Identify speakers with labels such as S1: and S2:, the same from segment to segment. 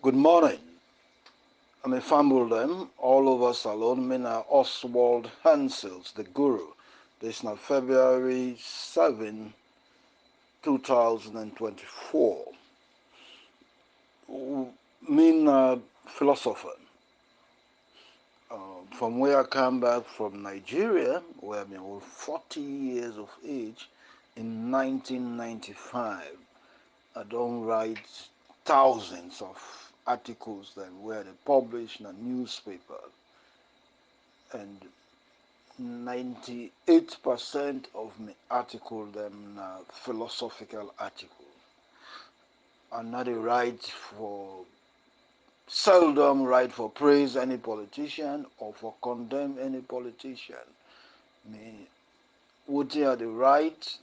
S1: Good morning. I'm a them all over Salon. Mina Oswald Hanciles, the guru. This is now February 7, 2024. Mina philosopher. From where I come back from Nigeria, where I'm 40 years of age, in 1995, I don't write thousands of articles that were published in a newspaper, and 98% of my article them philosophical article. I'm not a seldom write for praise any politician or for condemn any politician. Me would you the right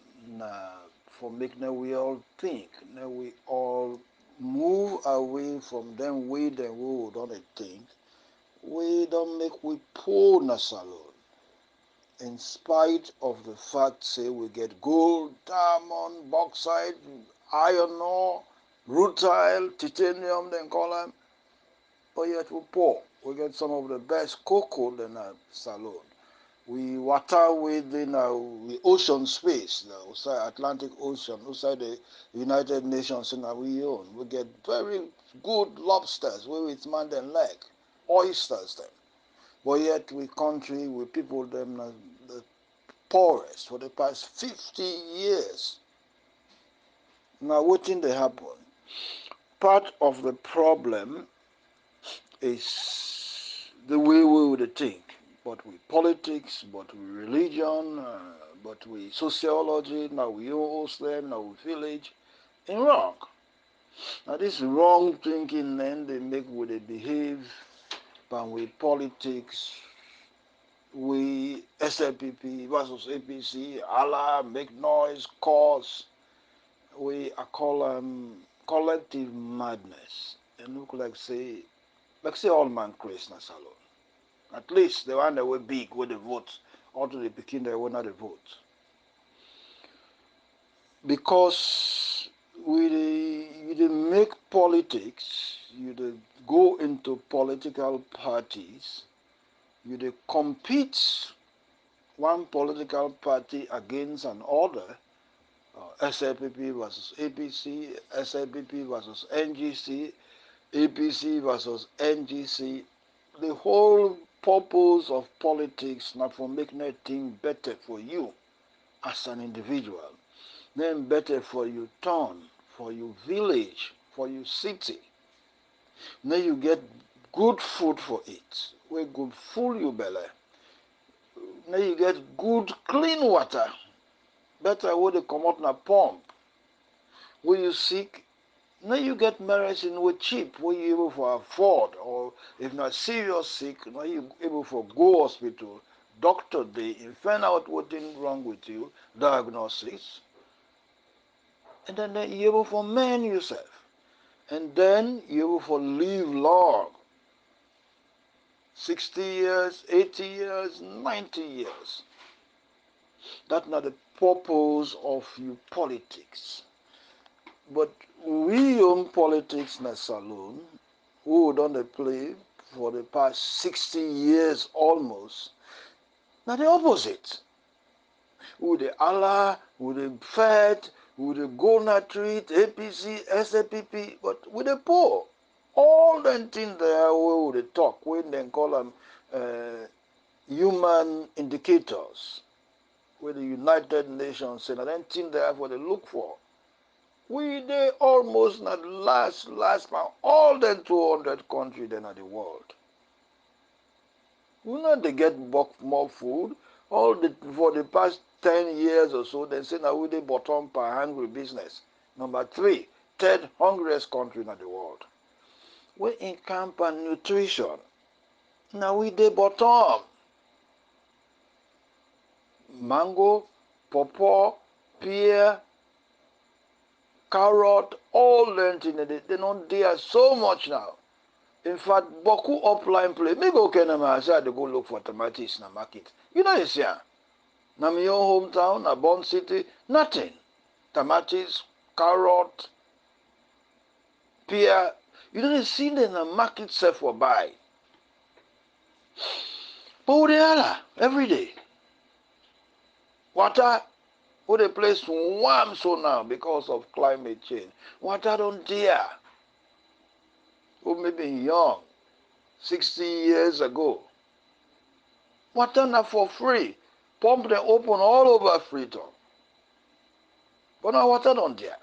S1: for making we all think, now we all move away from them way that we don't think. We don't make we poor na salon. In spite of the fact, say, we get gold, diamond, bauxite, iron ore, rutile, titanium, then call them, but yet we're poor. We get some of the best cocoa in our salon. We water within the ocean space, the outside Atlantic Ocean, outside the United Nations in we own. We get very good lobsters, where it's man and leg, oysters them. But yet we country, we people them the poorest for the past 50 years. Now what thing they happen? Part of the problem is the way we would think. But with politics, but with religion, but with sociology, now we host them, now we village, in wrong. Now this wrong thinking then they make what they behave, but with politics, we SLPP versus APC, Allah, make noise, cause, we call collective madness. And look like say all man crazy na salon. At least the one that were big with the votes, or to the begin they were not the vote. Because you make politics, you go into political parties, you compete one political party against another, SLPP versus APC, SLPP versus NGC, APC versus NGC. The whole purpose of politics not for making anything better for you as an individual, then better for your town, for your village, for your city. Then you get good food for it, where good full your belly. Now you get good clean water, better where they come out in a pump. Where you sick, now you get medicine with cheap, where you able to afford, or if not serious sick, now you able to go hospital, doctor they find out what's wrong with you, diagnosis, and then you able to mend yourself, and then you able to live long, 60 years, 80 years, 90 years. That's not the purpose of your politics. But we own politics in a saloon, who don't play for the past 60 years almost. Now the opposite. Who the Allah, who the Fed, who the Gona treat, APC, SLPP, but with the poor. All them things there where they talk, when they call them human indicators, where the United Nations say, and then things there what they look for. They almost not last all the 200 countries in the world. We not they get more food. For the past 10 years or so, they say now we the bottom per hungry business. Number 3, third hungriest country in the world. We in camp and nutrition. Now we the bottom. Mango, pawpaw, pear, carrot, all them things they don't dare so much now. In fact, Boku upline play. Me go Kenema, I said to go look for tomatoes in the market. You know it's here. Now my own hometown, a born city, nothing. Tomatoes, carrot, pear. You don't see them in the market sell for buy. But who they are every day? Water, who they place warm so now because of climate change. Water don't dare. Who may be young, 60 years ago. Water not for free. Pump them open all over Freetown. But now water don't dare.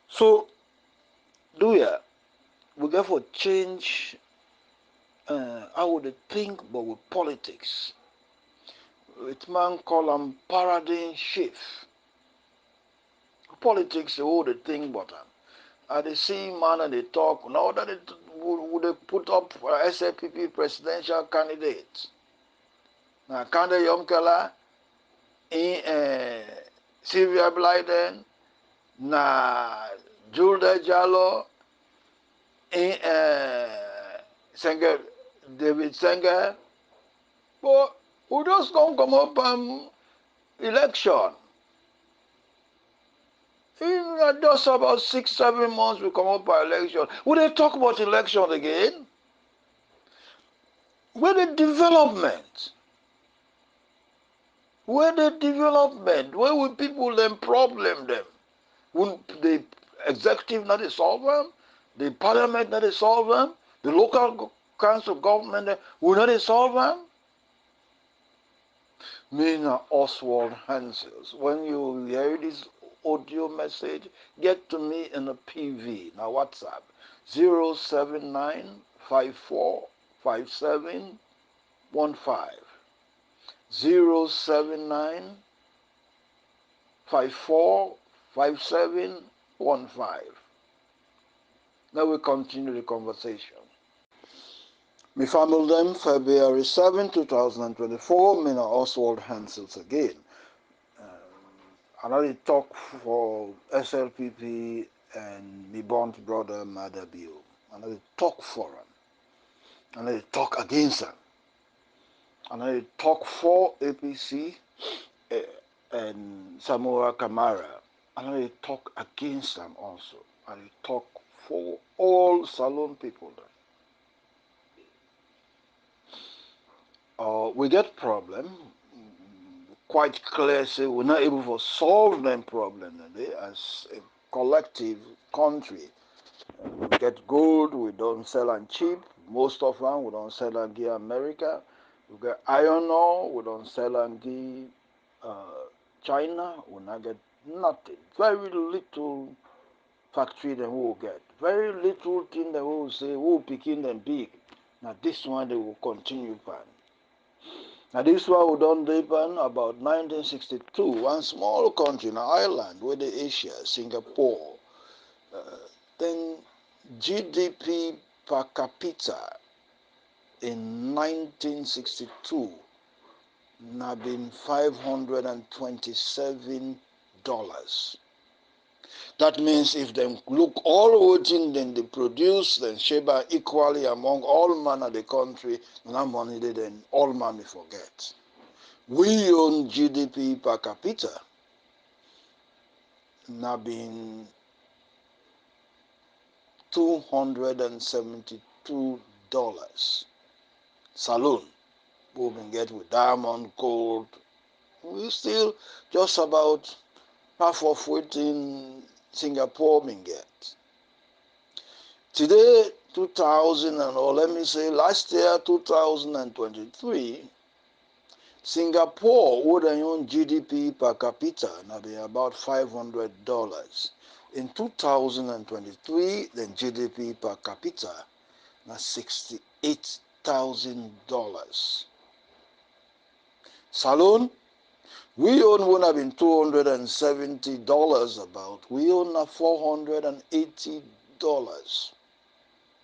S1: So, we therefore change how we think, but with politics. It man call them paradigm shift. Politics, they hold the thing, but and they see man and they talk. Now that would they put up SLPP presidential candidates. Now, Kande Yomkela, in Sylvia Blyden, na Julde Jallo, in Senger, David Senger, but who just don't come up election. In just about 6-7 months we come up by election. Will they talk about election again? Where the development? Where the development? Where will people then problem them? Will the executive not solve them? The parliament not solve them? The local council government will not solve them? Me na Oswald Hanciles. When you hear this audio message, get to me in a PV, now WhatsApp, 079545715. 079545715. Now we continue the conversation. Me family them February 7, 2024, me na Oswald Hanciles again. Another talk for SLPP and me burnt brother Madabio. Another talk for him. Another talk against him. Another talk for APC and Samoa Kamara. Another talk against them also. And talk for all Salon people. We get problem. Quite clear, say we're not able to solve them problem today as a collective country. We get gold, we don't sell and cheap. Most of them, we don't sell and give America. We get iron ore, we don't sell and give China. We not get nothing. Very little factory them will get. Very little thing they will say, we'll picking them big. Now this one they will continue pan. Now this one we done depend about 1962, one small country, an island with the Asia, Singapore. Then GDP per capita in 1962 now been $527. That means if they look all waiting, then they produce, then share equally among all man of the country, no money they then all money forget. We own GDP per capita now been $272. Saloon, we can get with diamond, gold. We still just about half of what in Singapore can get. Today, 2000 or let me say last year, 2023, Singapore would own GDP per capita now be about $500. In 2023, the GDP per capita now $68,000. Salon, we own would have been $270 about. We own now $480.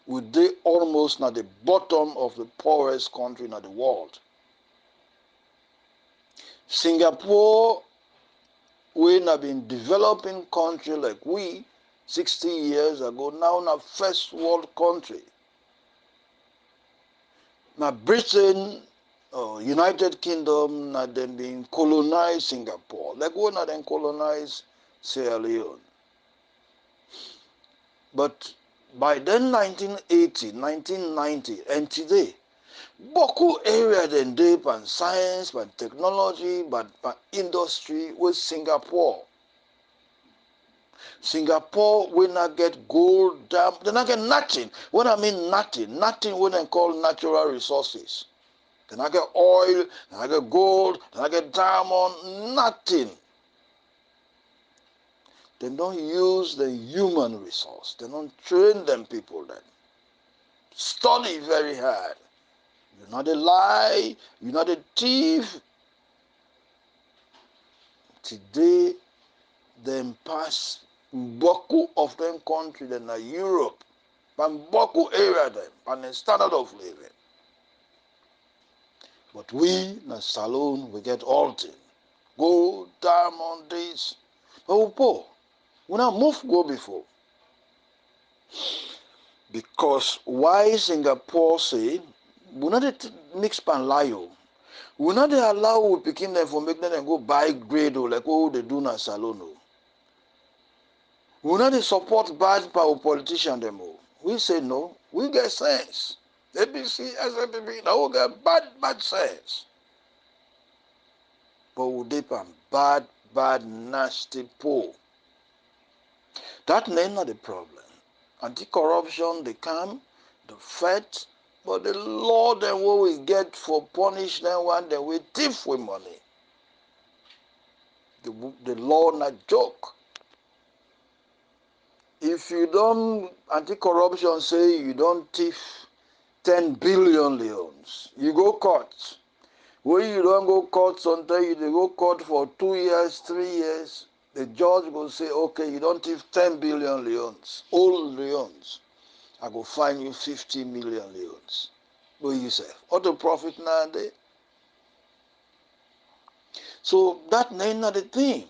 S1: We they almost at the bottom of the poorest country in the world. Singapore, we have been developing country like we 60 years ago, now in a first world country. Now Britain, United Kingdom, now them being colonized Singapore, like we not then colonized Sierra Leone. But by then 1980, 1990, and today, Boku area then dey pan science, pan technology, pan industry with Singapore. Singapore will not get gold, they not get nothing. When I mean nothing, nothing what they call natural resources. They not get oil, they not get gold, they not get diamond, nothing. They don't use the human resource. They don't train them people then. Study very hard. You're not a lie, you're not a thief. Today, them pass Boku of them country, then Europe. Pan Boku area them, pan the standard of living. But we, na saloon, we get all things. Gold, diamond, this. But we poor. We not move go before. Because why Singapore say, we not mix pan layo. We not allow we picking them for make them go buy grade like what they do na saloon. We not support bad power politician them. We say no, we get sense. ABC, SLPP, they all get bad sense. But we dip on bad, nasty poor. That ain't not the problem. Anti-corruption, they come, the fight, but the law then what we get for punish them one, then we thief with money. The law not joke. If you don't, anti-corruption say you don't thief 10 billion leons, you go court. When you don't go court, sometimes you go court for 2 years, 3 years, the judge will say, okay, you don't thief 10 billion leons, old leons. I go fine you 50 million leons. What you say? What the profit nowadays? So that ain't not the thing.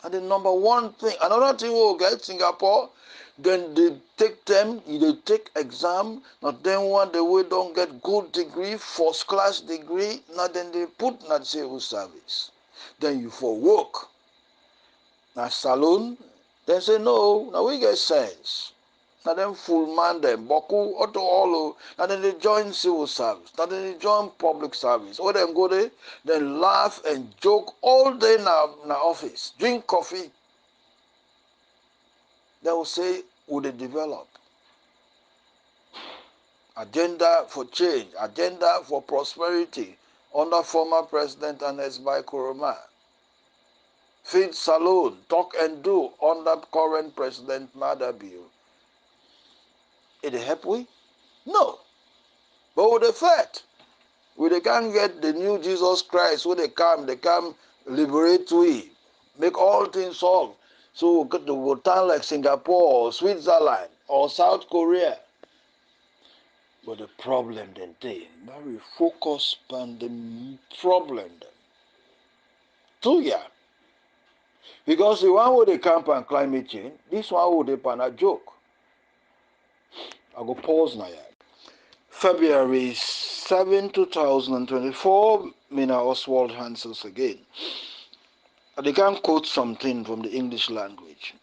S1: And the number one thing, another thing we'll get Singapore, then they take them, they take exam, now then one the way don't get good degree, first class degree, now then they put not civil service. Then you for work. Now saloon, then say no, now we get sense. Now then full man them, Boku, auto all, now then they join civil service, now then they join public service. Or them go there, then laugh and joke all day now in the office, drink coffee. They will say, would they develop? Agenda for change, agenda for prosperity under former President Anesbai Koroma. Feed saloon, talk and do under current President Madabiu. It help we? No. But with the fact, we they can't get the new Jesus Christ, when they come liberate we, make all things solve. So we get to go town like Singapore or Switzerland or South Korea. But the problem then they, now we focus on the problem then. 2 years. Because the one with the camp and climate change, this one with the pan a joke. I go pause now. February 7, 2024, Mina Oswald Hanciles again. I can quote something from the English language.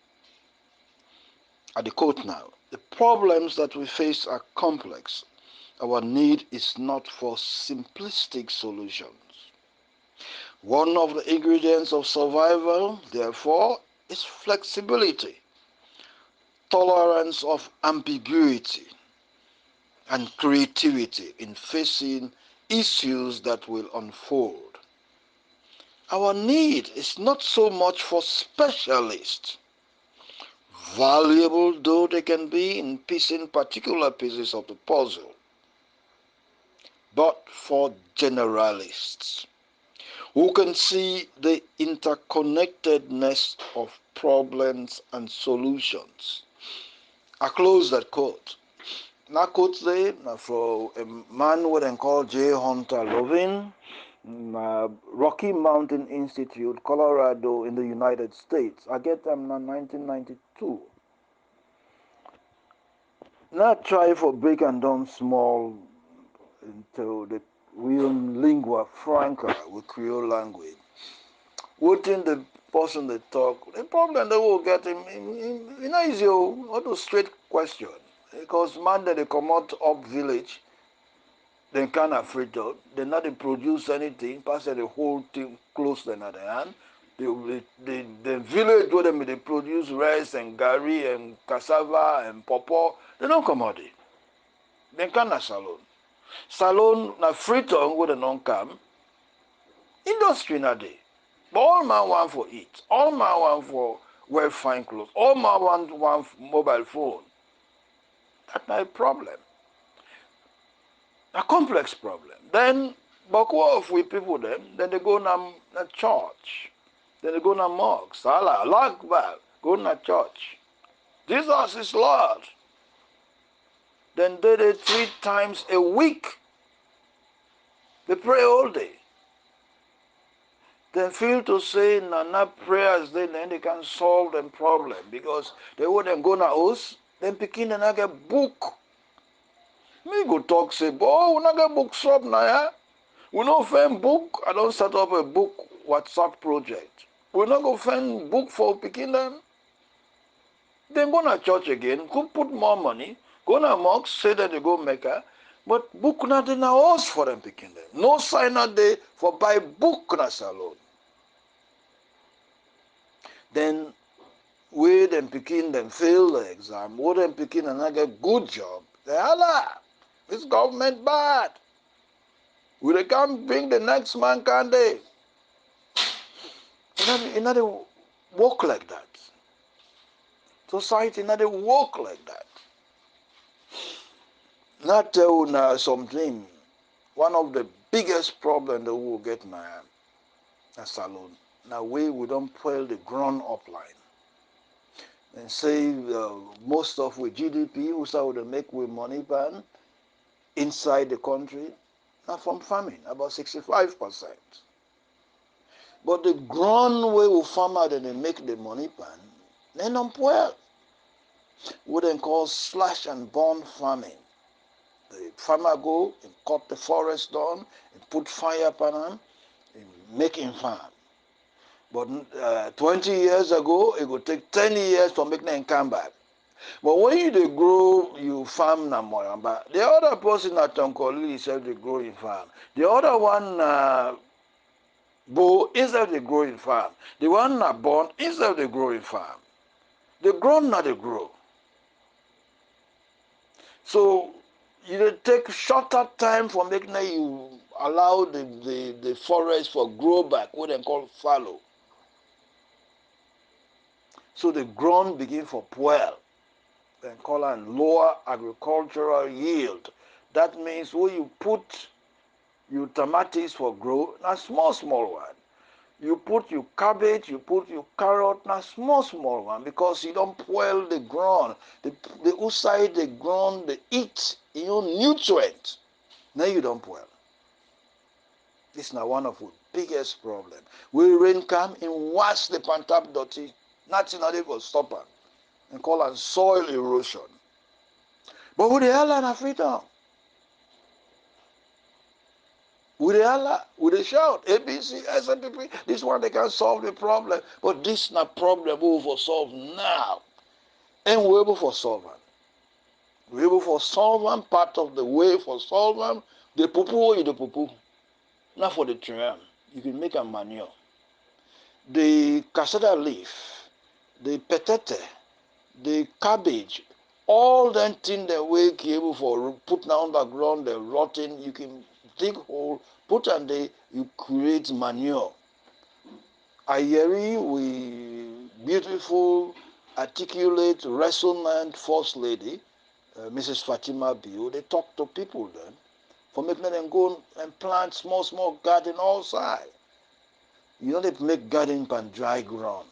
S1: I quote now. The problems that we face are complex. Our need is not for simplistic solutions. One of the ingredients of survival, therefore, is flexibility, tolerance of ambiguity, and creativity in facing issues that will unfold. Our need is not so much for specialists, valuable though they can be in piecing particular pieces of the puzzle, but for generalists who can see the interconnectedness of problems and solutions. I close that quote. Now quote there from a man what they call J. Hunter Lovin, Rocky Mountain Institute, Colorado in the United States. I get them in 1992. Now try for break and down small into the lingua franca with Creole language. What in the person they talk, the problem they will get in easy, all those straight question. Because man that they come out up village, they can't have Freetown, they not they produce anything, pass the whole thing close to another hand. The village where they produce rice and gari and cassava and pawpaw, they don't come out there. They can't have salon. Salon na Freetown where they don't come, industry na there. But all man want for eat. All man want for wear fine clothes. All man want mobile phone. That's not a problem. A complex problem. Then, but what if we people them? Then they go to church. Then they go to mosque. Salah, Allah Akbar. Go to church. Jesus is Lord. Then they 3 times a week. They pray all day. They feel to say na prayers then they can solve them problem because they wouldn't go na house, then picking another book. Me go talk say, boy, we not get book shop now, yeah? We no find book. I don't set up a book WhatsApp project. We not go find book for picking them. Then go to church again, go put more money, go to mosque, say that they go Mecca, but book not in a house for them picking them. No sign out there for buy book na salon. Then we them picking them fail the exam, we them picking another good job. They Allah, this government bad. We they can't bring the next man, can they? It not work like that. Society not work like that. Not tell now something. One of the biggest problems that we will get now a salon. Now we don't pull the ground up line. And say most of with GDP, we start to make with money ban inside the country, not from farming, about 65%. But the ground where we farm out and they make the money pan, they don't well. What they call slash and burn farming. The farmer go and cut the forest down and put fire upon them and make him farm. But 20 years ago, it would take 10 years to make them come back. But when you they grow, you farm na moramba. The other person at Tonkoli said they grow in farm. The other one Bo instead they grow in farm. The one na born instead they grow in farm. They grow not they grow. So you take shorter time for making you allow the forest for grow back, what they call fallow. So the ground begin for poil. They call it lower agricultural yield. That means when you put your tomatoes for grow, na small one. You put your cabbage, you put your carrot, na small one, because you don't poil the ground. The outside the ground, they eat nutrient. Now you don't poil. This is now one of the biggest problems. When rain come, it wash the pantap dirty. Nothing not even stop it. And call it soil erosion. But with the hell in Freetown, with the Allah, with the shout, ABC, SLPP, this one they can solve the problem. But this is not problem we will solve now. And we're able for solve it. We're able for solve them, part of the way for solve them, the poo is the poo. Not for the tree. You can make a manure. The cassava leaf, the petete, the cabbage, all them things that we able for put down the ground, the rotten, you can dig hole, put on there, you create manure. Ayeri, we beautiful, articulate, resonant first lady, Mrs. Fatima Bio, they talk to people then, for making them go and plant small garden outside. You don't have to make garden on dry ground.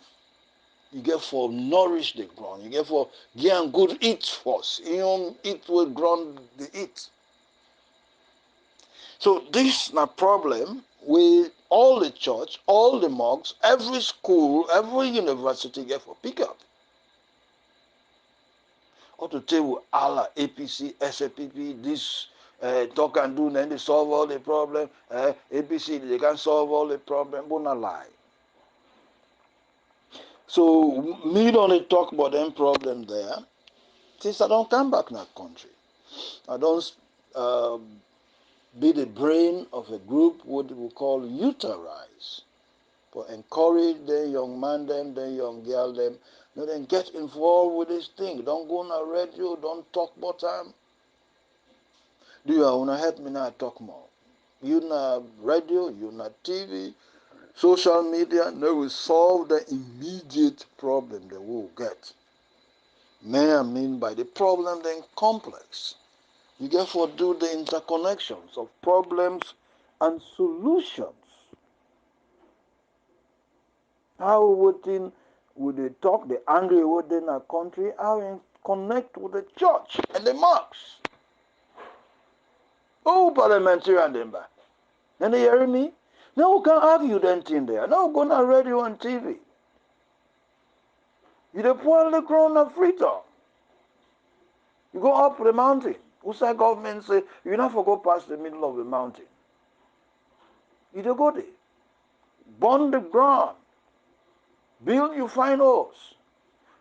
S1: You get for nourish the ground. You get for get good eat first. You don't eat with ground the eat. So this is a problem with all the church, all the mosques, every school, every university get for pick up. Or to tell you Allah, APC, SLPP, this talk and do, then they solve all the problem. APC, they can solve all the problem, but not lie. So me don't talk about them problem there. Since I don't come back in that country, I don't uh, be the brain of a group what we call youtherize. But encourage the young man them, the young girl them, then get involved with this thing. Don't go on the radio, don't talk about time. Do you want to help me now talk more? You na radio, you na TV, social media, they will solve the immediate problem they will get. May I mean by the problem then complex. You therefore do the interconnections of problems and solutions. How would they talk, the angry within a country, how in connect with the church and the mosques? Oh, parliamentarian them back. And they hear me? No, we can't argue that thing there. No, go on radio and TV. You the poor the crown of Freetown. You go up the mountain. Who say government say you not for go past the middle of the mountain. You don't go there. Burn the ground. Build your fine house.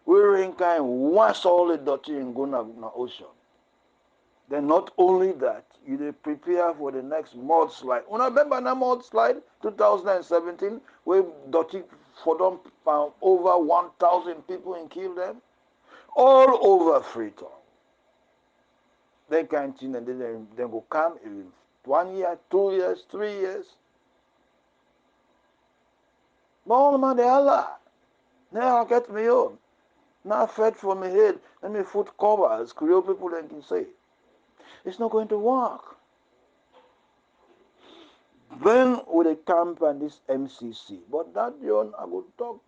S1: We in kind wash all the dirty and go na ocean. Then not only that, you prepare for the next mudslide. Remember that mudslide 2017 where dirty for them found over 1,000 people and killed them? All over Freetown. They can't and then go come in 1 year, 2 years, 3 years. But all man they Allah. Now I'll get me home. Now fed from my head. Let me foot covers, create people that can say. It's not going to work. Then with the camp and this MCC. But that John I will talk,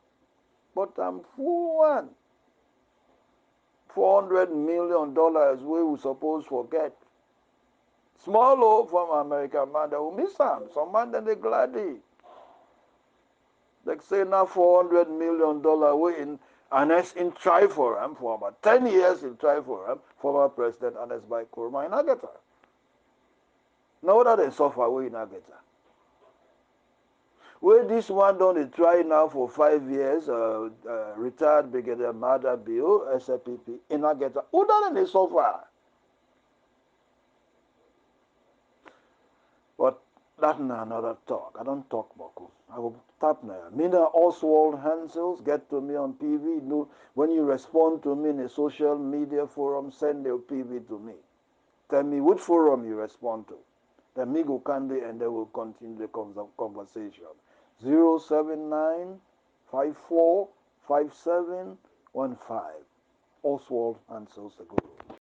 S1: but I'm full one. $400 million we will suppose forget. Small hope from American man that will miss some. Some man that they gladly. They say now $400 million we in Anes in try for him for about 10 years in try for him, former President Anes by Kurma in Agata. Now that they suffer we in Agata. Where this one done they try now for 5 years, retired Brigadier Mada Bill, SLPP, in Agata. Who done they suffer? But that's another talk. I don't talk Boko. I will tap now. Me and Oswald Hanciles, get to me on PV. No, when you respond to me in a social media forum, send your PV to me. Tell me which forum you respond to. Then me go candy and they will continue the conversation. 079545715. Oswald Hanciles the Guru.